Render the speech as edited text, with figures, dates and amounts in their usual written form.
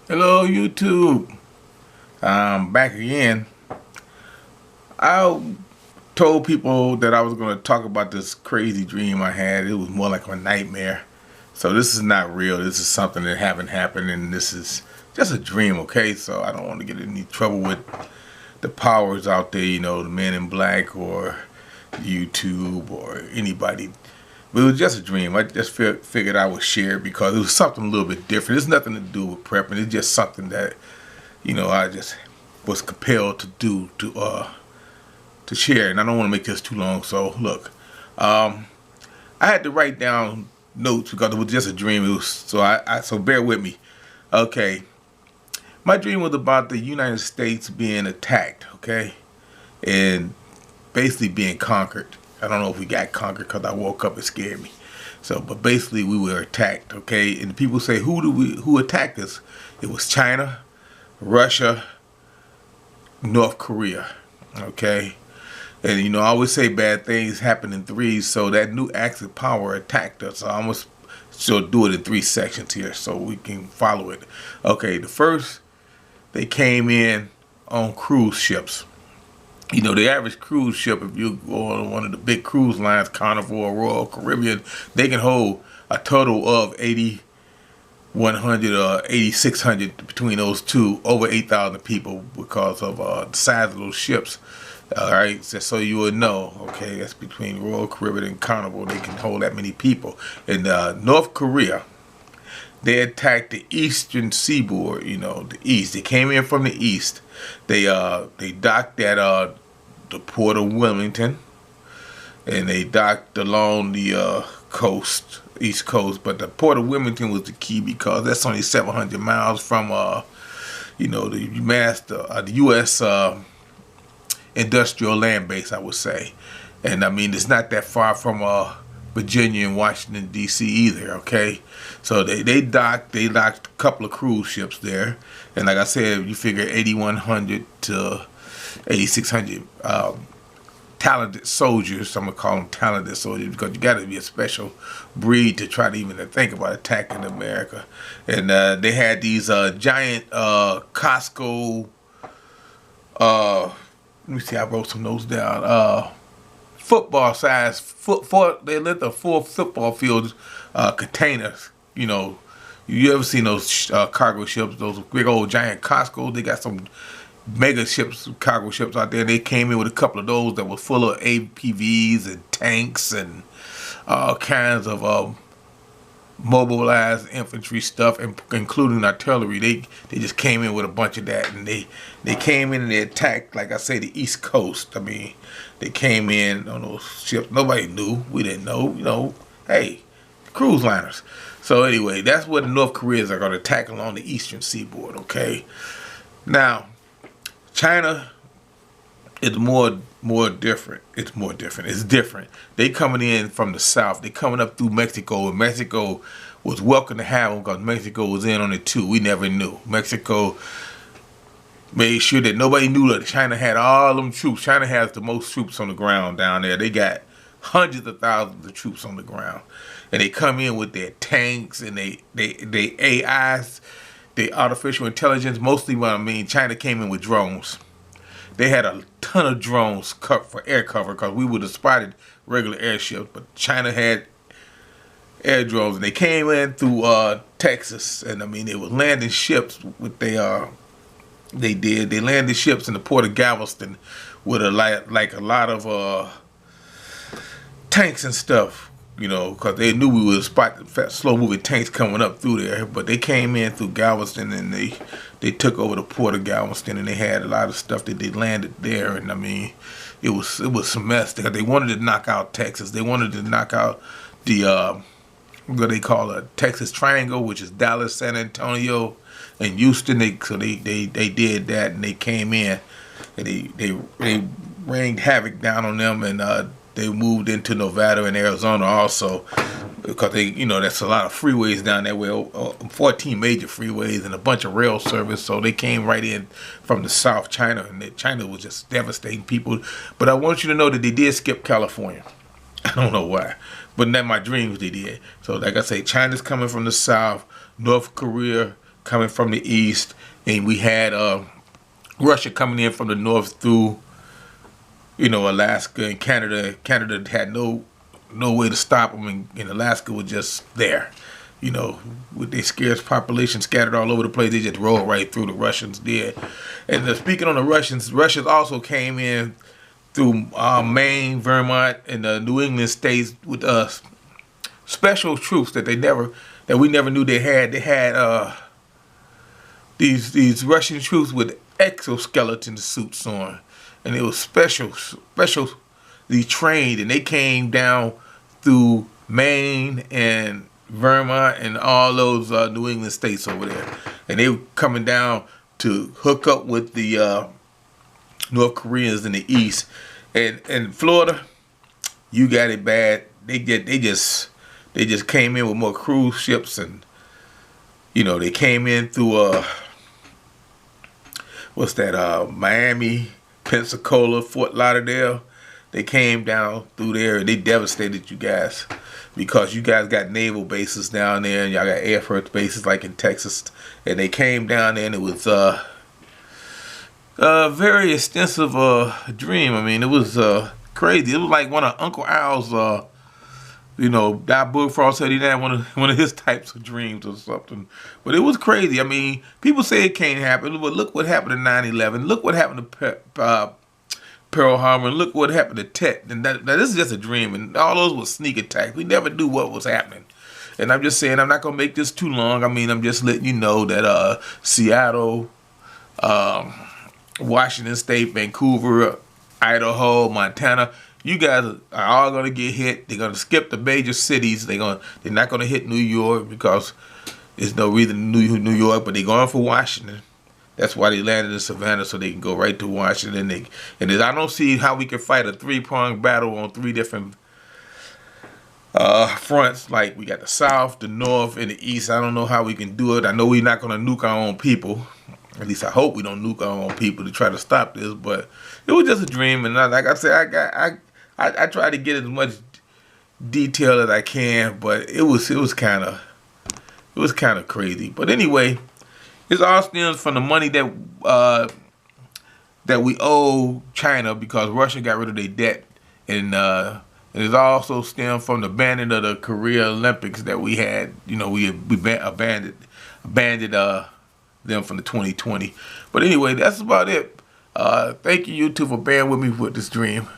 Hello YouTube. I'm back again. I told people that I was going to talk about this crazy dream I had. It was more like a nightmare. So this is not real. This is something that haven't happened, and this is just a dream, okay? So I don't want to get in any trouble with the powers out there, the men in black or YouTube or anybody. But it was just a dream. I just figured I would share it because it was something a little bit different. It's nothing to do with prepping. It's just something that I just was compelled to do to share, and I don't want to make this too long. So look, I had to write down notes because it was just a dream. It was so bear with me. Okay, my dream was about the United States being attacked. Okay, and basically being conquered. I don't know if we got conquered because I woke up and scared me. So, but basically we were attacked. Okay, and people say who attacked us? It was China, Russia, North Korea, okay? And I always say bad things happen in threes, so that new Axis power attacked us. So I'm gonna do it in three sections here so we can follow it. Okay, the first, they came in on cruise ships. The average cruise ship, if you go on one of the big cruise lines, Carnival, Royal Caribbean, they can hold a total of 8,100 or 8,600 between those two, over 8,000 people because of the size of those ships. All right, so you would know. Okay, that's between Royal Caribbean and Carnival. They can hold that many people. In North Korea, they attacked the eastern seaboard. The east. They came in from the east. They docked at the port of Wilmington, and they docked along the coast, east coast. But the port of Wilmington was the key because that's only 700 miles from the U.S. Industrial land base, I would say. And I mean, it's not that far from Virginia and Washington D.C. either. Okay, so they docked a couple of cruise ships there, and like I said, you figure 8,100 to 8,600 talented soldiers. I'm gonna call them talented soldiers because you got to be a special breed to try to even to think about attacking America. And they had these giant Costco. Let me see. I wrote some notes down. Football size they lit the full football field containers. You ever seen those cargo ships? Those big old giant Costco. They got some mega ships, cargo ships out there. They came in with a couple of those that were full of APVs and tanks and all kinds of mobilized infantry stuff, including artillery. They just came in with a bunch of that, and they came in and they attacked, like I say, the East Coast. I mean, they came in on those ships. Nobody knew. We didn't know. Hey, cruise liners. So anyway, that's what the North Koreans are going to attack along the eastern seaboard. Okay, now China is more different. It's more different. It's different. They coming in from the south. They coming up through Mexico, and Mexico was welcome to have them because Mexico was in on it too. We never knew. Mexico made sure that nobody knew that China had all them troops. China has the most troops on the ground down there. They got hundreds of thousands of troops on the ground, and they come in with their tanks and they AIs, the artificial intelligence. Mostly, what I mean, China came in with drones. They had a ton of drones cut for air cover because we would have spotted regular airships, but China had air drones, and they came in through Texas, and I mean they were landing ships with they landed ships in the port of Galveston with a lot of tanks and stuff, because they knew we would spot the slow moving tanks coming up through there. But they came in through Galveston, and they took over the port of Galveston, and they had a lot of stuff that they landed there. And I mean, it was some mess because they wanted to knock out Texas. They wanted to knock out the what they call a Texas Triangle, which is Dallas, San Antonio, and Houston. They did that, and they came in and they rained havoc down on them, and they moved into Nevada and Arizona also because that's a lot of freeways down that way, 14 major freeways and a bunch of rail service. So they came right in from the South China, and China was just devastating people. But I want you to know that they did skip California. I don't know why, but in my dreams they did. So like I say, China's coming from the South, North Korea coming from the east, and we had Russia coming in from the north through, you know, Alaska and Canada. Canada had no way to stop them, and Alaska was just there. You know, with their scarce population scattered all over the place, they just rolled right through. The Russians did. And speaking on the Russians Also came in through Maine, Vermont, and the New England states with special troops that we never knew they had. They had these Russian troops with exoskeleton suits on, and it was specially trained, and they came down through Maine and Vermont and all those New England states over there, and they were coming down to hook up with the North Koreans in the east. And Florida, you got it bad. They just came in with more cruise ships, and you know, they came in through Miami, Pensacola, Fort Lauderdale. They came down through there, and they devastated you guys, because you guys got naval bases down there, and y'all got air force bases like in Texas. And they came down there, and it was a very extensive dream. I mean, it was crazy. It was like one of Uncle Al's, you know, that book Frost said he had one of his types of dreams or something. But it was crazy. I mean, people say it can't happen, but look what happened in 9/11. Look what happened to Pearl Harbor, and look what happened to Tet. And that this is just a dream, and all those were sneak attacks. We never knew what was happening. And I'm just saying, I'm not gonna make this too long. I mean, I'm just letting you know that Seattle, Washington State, Vancouver, Idaho, Montana, you guys are all gonna get hit. They're gonna skip the major cities. They're not gonna hit New York, because there's no reason to New York, but they're going for Washington. That's why they landed in Savannah, so they can go right to Washington. I don't see how we can fight a three-pronged battle on 3 different fronts. Like, we got the South, the North, and the East. I don't know how we can do it. I know we're not going to nuke our own people. At least I hope we don't nuke our own people to try to stop this. But it was just a dream, and like I said, I try to get as much detail as I can, but it was kind of crazy. But anyway, this all stems from the money that we owe China, because Russia got rid of their debt, and it also stemmed from the banning of the Korea Olympics that we had. You know, we abandoned them from the 2020. But anyway, that's about it. Thank you, YouTube, for bearing with me with this dream.